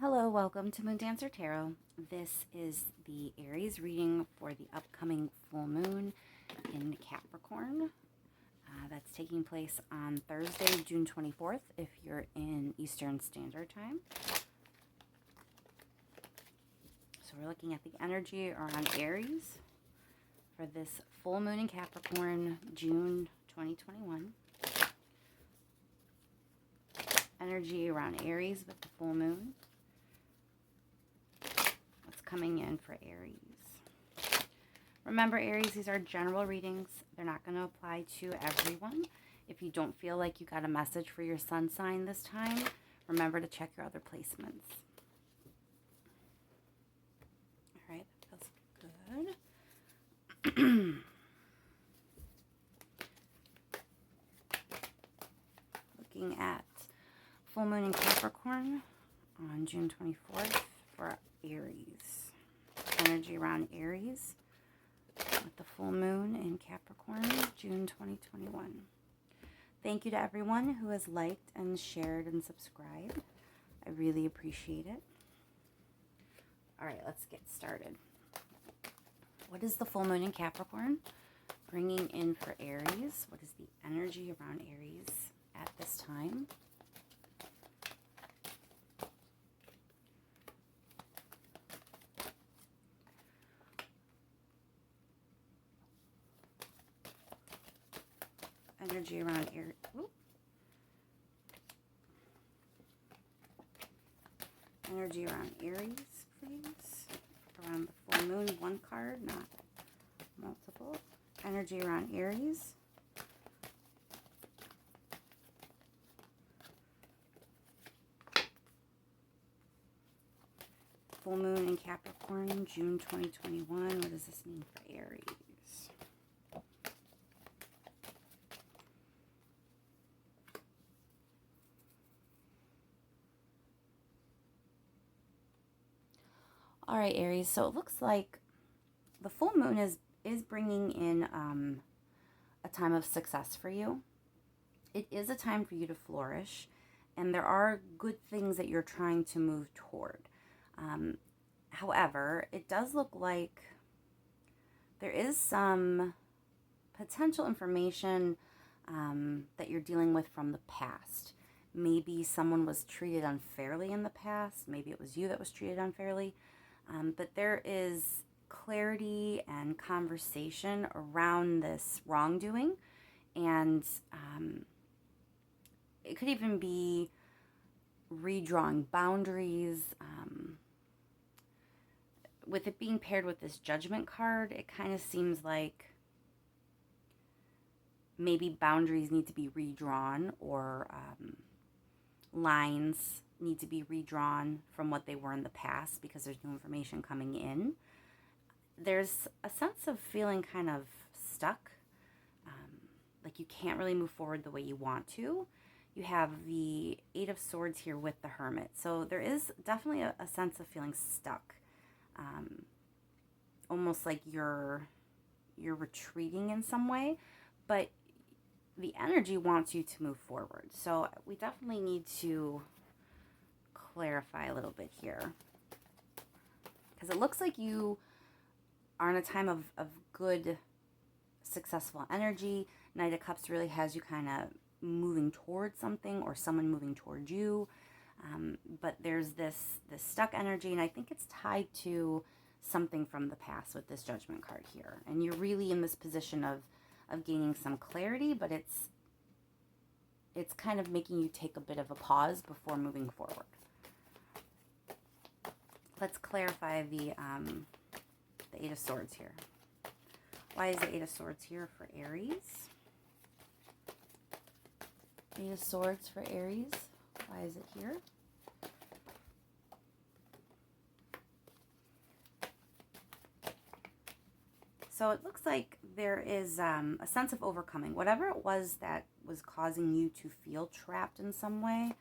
Hello, welcome to Moon Dancer Tarot. This is the Aries reading for the upcoming full moon in Capricorn. That's taking place on Thursday, June 24th, if you're in Eastern Standard Time. So we're looking at the energy around Aries for this full moon in Capricorn, June 2021. Energy around Aries with the full moon. Coming in for Aries. Remember, Aries, these are general readings. They're not going to apply to everyone. If you don't feel like you got a message for your sun sign this time, remember to check your other placements. All right, that feels good. Looking at full moon in Capricorn on June 24th for Aries. Energy around Aries with the full moon in Capricorn, June 2021. Thank you to everyone who has liked and shared and subscribed. I really appreciate it. All right, let's get started. What is the full moon in Capricorn bringing in for Aries? What is the energy around Aries at this time? Energy around Aries. Energy around Aries, please. Around the full moon, one card, not multiple. Energy around Aries. Full moon in Capricorn, June 2021. What does this mean for Aries? All right, Aries, so it looks like the full moon is bringing in a time of success for you. It is a time for you to flourish, and there are good things that you're trying to move toward. However, it does look like there is some potential information that you're dealing with from the past. Maybe someone was treated unfairly in the past. Maybe it was you that was treated unfairly. But there is clarity and conversation around this wrongdoing. And it could even be redrawing boundaries. With it being paired with this Judgment card, it kind of seems like maybe boundaries need to be redrawn, or lines need to be redrawn from what they were in the past because there's new information coming in. There's a sense of feeling kind of stuck, like you can't really move forward the way you want to. You have the Eight of Swords here with the Hermit. So there is definitely a sense of feeling stuck. Almost like you're retreating in some way, but the energy wants you to move forward. So we definitely need to clarify a little bit here, because it looks like you are in a time of good, successful energy. Knight of Cups really has you kind of moving towards something, or someone moving towards you. But there's this stuck energy, and I think it's tied to something from the past with this Judgment card here. And you're really in this position of gaining some clarity, but it's kind of making you take a bit of a pause before moving forward. Let's clarify the Eight of Swords here. Why is the Eight of Swords here for Aries? Eight of Swords for Aries. Why is it here? So it looks like there is a sense of overcoming. Whatever it was that was causing you to feel trapped in some way,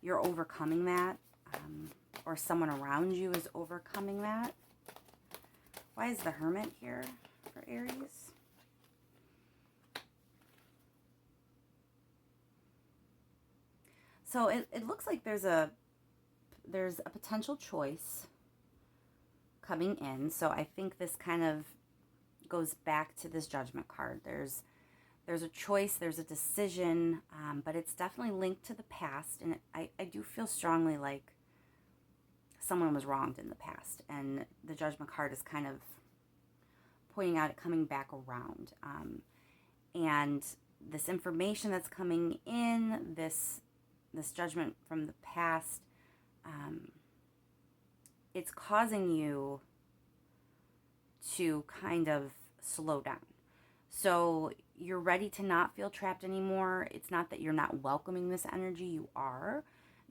you're overcoming that. Or someone around you is overcoming that. Why is the Hermit here for Aries? So it looks like there's a there's a potential choice coming in. So I think this kind of goes back to this Judgment card. There's a choice, there's a decision, but it's definitely linked to the past. And I do feel strongly like someone was wronged in the past. And the Judgment card is kind of pointing out it coming back around. And this information that's coming in, this judgment from the past, it's causing you to kind of slow down. So you're ready to not feel trapped anymore. It's not that you're not welcoming this energy. You are.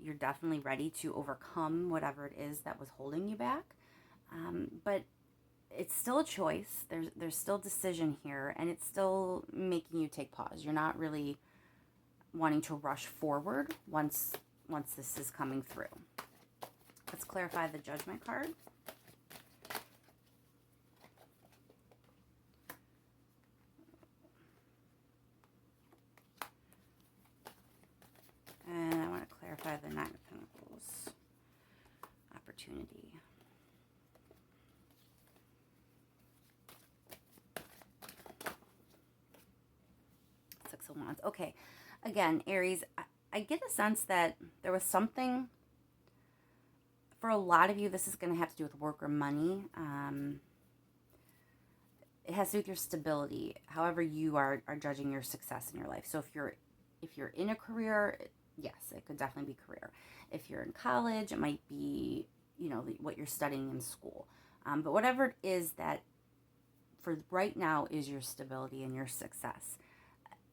You're definitely ready to overcome whatever it is that was holding you back. But it's still a choice. There's still decision here, and it's still making you take pause. You're not really wanting to rush forward once this is coming through. Let's clarify the Judgment card. And I want to clarify the Nine of Pentacles. Opportunity. Six of Wands. Okay. Again, Aries, I get a sense that there was something, for a lot of you, this is going to have to do with work or money. It has to do with your stability, however you are judging your success in your life. So if you're in a career, yes, it could definitely be career. If you're in college, it might be, what you're studying in school. But whatever it is that for right now is your stability and your success,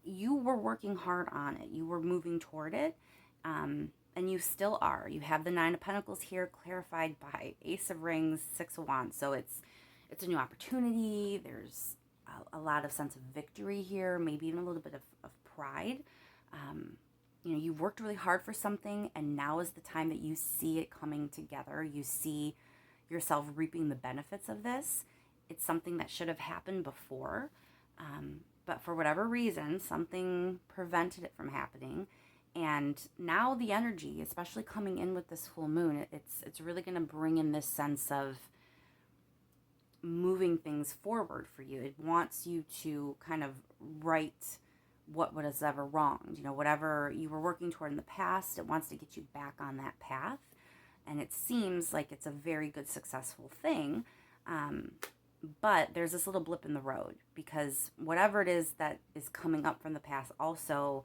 you were working hard on it. You were moving toward it. And you still are. You have the Nine of Pentacles here clarified by Ace of Rings, Six of Wands. So it's a new opportunity. There's a lot of sense of victory here, maybe even a little bit of pride. You've worked really hard for something, and now is the time that you see it coming together. You see yourself reaping the benefits of this. It's something that should have happened before, but for whatever reason, something prevented it from happening. And now the energy, especially coming in with this full moon, it's really going to bring in this sense of moving things forward for you. It wants you to kind of right what was ever wronged. Whatever you were working toward in the past, it wants to get you back on that path. And it seems like it's a very good, successful thing. But there's this little blip in the road, because whatever it is that is coming up from the past also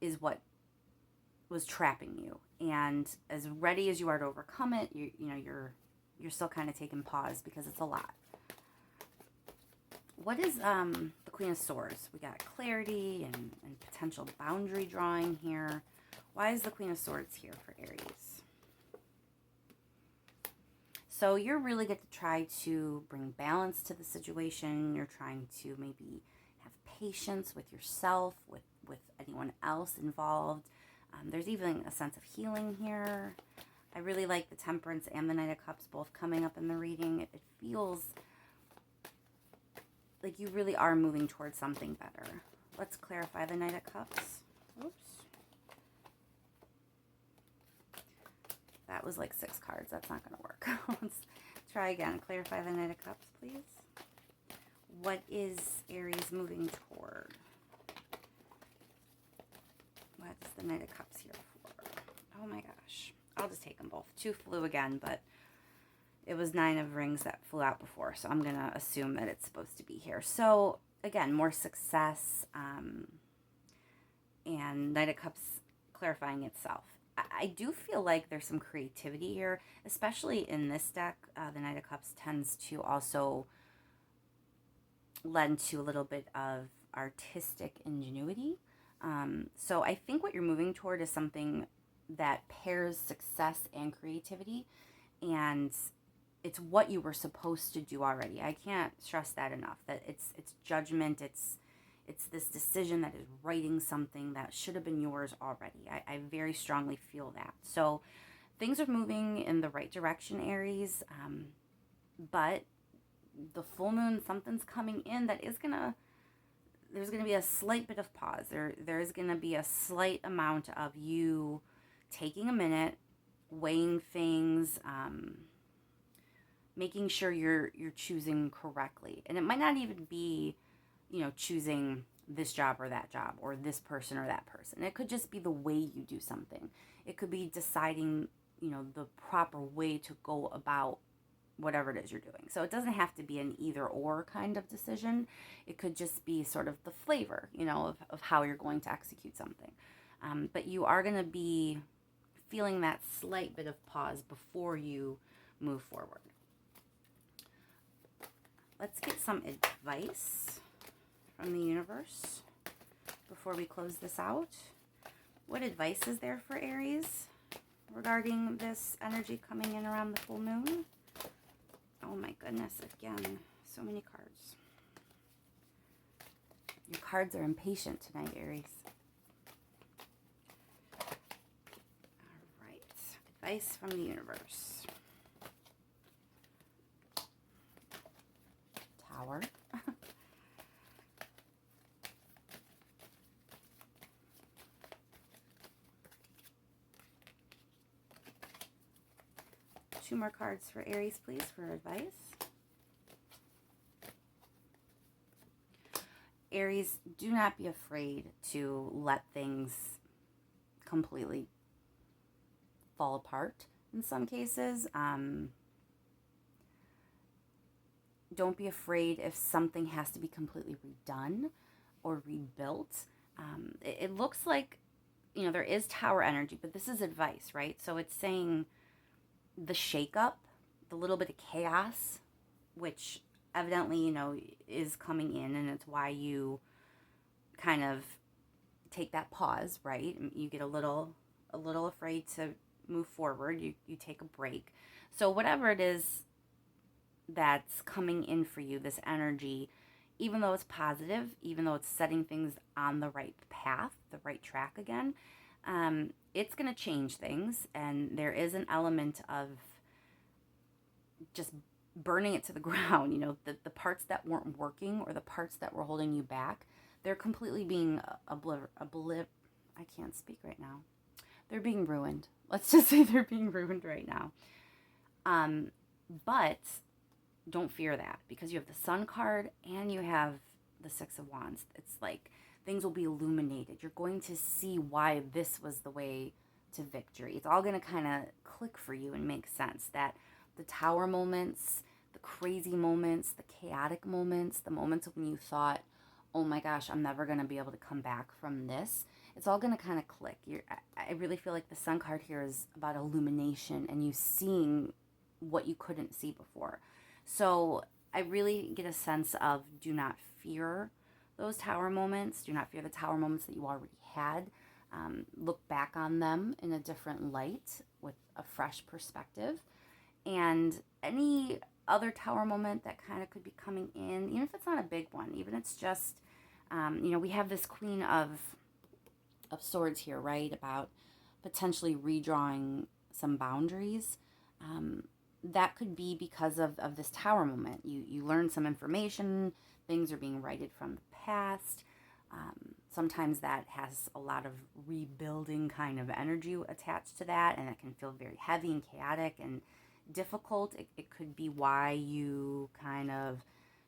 is what was trapping you. And as ready as you are to overcome it, you're still kind of taking pause because it's a lot. What is the Queen of Swords? We got clarity and potential boundary drawing here. Why is the Queen of Swords here for Aries? So you're really going to try to bring balance to the situation. You're trying to maybe have patience with yourself, with anyone else involved. There's even a sense of healing here. I really like the Temperance and the Knight of Cups both coming up in the reading. It feels like you really are moving towards something better. Let's clarify the Knight of Cups. Oops. That was like 6 cards. That's not going to work. Let's try again. Clarify the Knight of Cups, please. What is Aries moving toward? What's the Knight of Cups here for? Oh my gosh. I'll just take them both. 2 flew again, but it was 9 of Rings that flew out before, so I'm going to assume that it's supposed to be here. So, again, more success, and Knight of Cups clarifying itself. I do feel like there's some creativity here, especially in this deck. The Knight of Cups tends to also lend to a little bit of artistic ingenuity. So I think what you're moving toward is something that pairs success and creativity, and it's what you were supposed to do already. I can't stress that enough, that it's judgment, it's this decision that is righting something that should have been yours already. I very strongly feel that. So things are moving in the right direction, Aries, but the full moon, something's coming in that is there's going to be a slight bit of pause. There is going to be a slight amount of you taking a minute, weighing things, making sure you're choosing correctly. And it might not even be, choosing this job or that job or this person or that person. It could just be the way you do something. It could be deciding, the proper way to go about whatever it is you're doing. So it doesn't have to be an either or kind of decision. It could just be sort of the flavor, of how you're going to execute something. But you are going to be feeling that slight bit of pause before you move forward. Let's get some advice from the universe before we close this out. What advice is there for Aries regarding this energy coming in around the full moon? Oh my goodness, again, so many cards. Your cards are impatient tonight, Aries. All right, advice from the universe. Tower. Two more cards for Aries, please, for advice. Aries, do not be afraid to let things completely fall apart in some cases. Don't be afraid if something has to be completely redone or rebuilt. It looks like, there is tower energy, but this is advice, right? So it's saying the shakeup, the little bit of chaos, which evidently, is coming in, and it's why you kind of take that pause, right? You get a little afraid to move forward. You take a break. So whatever it is that's coming in for you, this energy, even though it's positive, even though it's setting things on the right path, the right track again, it's going to change things. And there is an element of just burning it to the ground. The parts that weren't working or the parts that were holding you back, they're completely being I can't speak right now. They're being ruined. Let's just say they're being ruined right now. But don't fear that, because you have the Sun card and you have the Six of Wands. It's like things will be illuminated. You're going to see why this was the way to victory. It's all going to kind of click for you and make sense. That the tower moments, the crazy moments, the chaotic moments, the moments when you thought, oh my gosh, I'm never going to be able to come back from this. It's all going to kind of click. I really feel like the Sun card here is about illumination and you seeing what you couldn't see before. So I really get a sense of, do not fear those tower moments. Do not fear the tower moments that you already had. Look back on them in a different light with a fresh perspective. And any other tower moment that kind of could be coming in, even if it's not a big one, even if it's just, we have this Queen of Swords here, right? About potentially redrawing some boundaries. That could be because of this tower moment. You learn some information, things are being righted from the past. Sometimes that has a lot of rebuilding kind of energy attached to that, and it can feel very heavy and chaotic and difficult. It could be why you kind of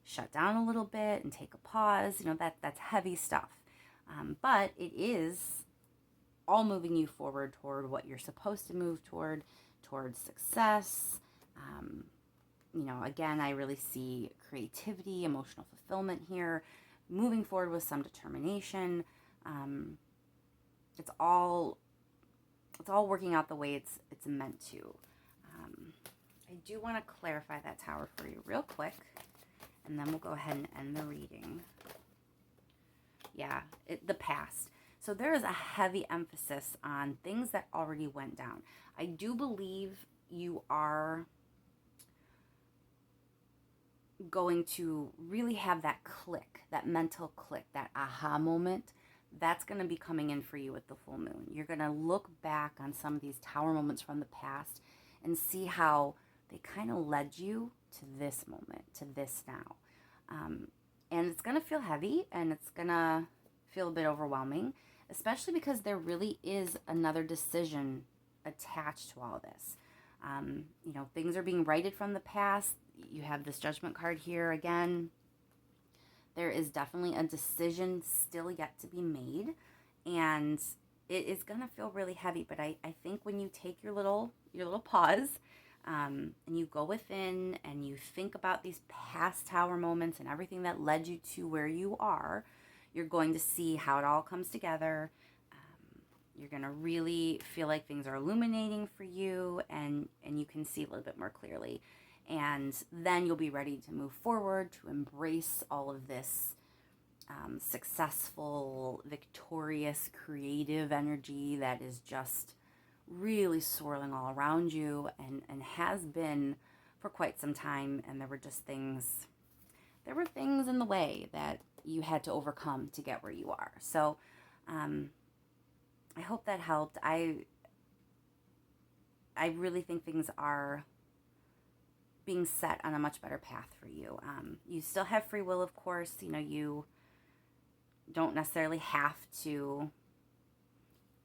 shut down a little bit and take a pause. That's heavy stuff. But it is all moving you forward toward what you're supposed to move towards success. Again, I really see creativity, emotional fulfillment here, moving forward with some determination. It's all working out the way it's meant to. I do want to clarify that tower for you real quick, and then we'll go ahead and end the reading. Yeah, the past. So there is a heavy emphasis on things that already went down. I do believe you are going to really have that click, that mental click, that aha moment. That's going to be coming in for you with the full moon. You're going to look back on some of these tower moments from the past and see how they kind of led you to this moment, to this now. And it's going to feel heavy and it's going to feel a bit overwhelming, especially because there really is another decision attached to all this. You know, things are being righted from the past. You have this Judgment card here again. There is definitely a decision still yet to be made, and it is going to feel really heavy. But I think when you take your little pause, and you go within and you think about these past Tower moments and everything that led you to where you are, you're going to see how it all comes together. You're going to really feel like things are illuminating for you, and you can see a little bit more clearly. And then you'll be ready to move forward, to embrace all of this successful, victorious, creative energy that is just really swirling all around you, and has been for quite some time. And there were things in the way that you had to overcome to get where you are. So I hope that helped. I really think things are being set on a much better path for you. You still have free will, of course. You know, you don't necessarily have to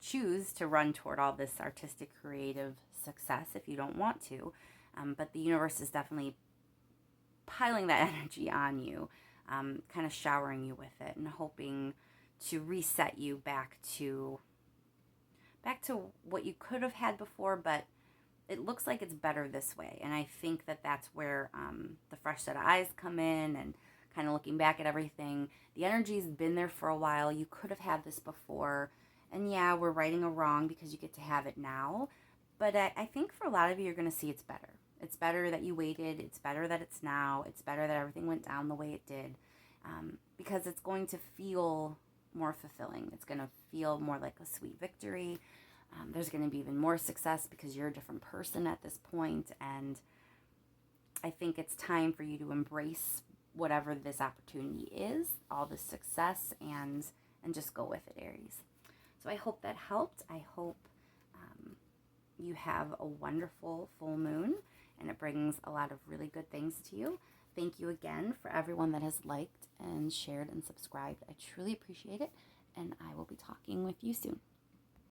choose to run toward all this artistic, creative success if you don't want to. But the universe is definitely piling that energy on you, kind of showering you with it and hoping to reset you back to what you could have had before, but it looks like it's better this way. And I think that that's where the fresh set of eyes come in, and kind of looking back at everything. The energy's been there for a while. You could have had this before. And yeah, we're righting a wrong because you get to have it now. But I think for a lot of you, you're going to see it's better. It's better that you waited. It's better that it's now. It's better that everything went down the way it did. Because it's going to feel more fulfilling. It's going to feel more like a sweet victory. There's going to be even more success because you're a different person at this point. And I think it's time for you to embrace whatever this opportunity is, all this success, and just go with it, Aries. So I hope that helped. I hope you have a wonderful full moon, and it brings a lot of really good things to you. Thank you again for everyone that has liked and shared and subscribed. I truly appreciate it, and I will be talking with you soon.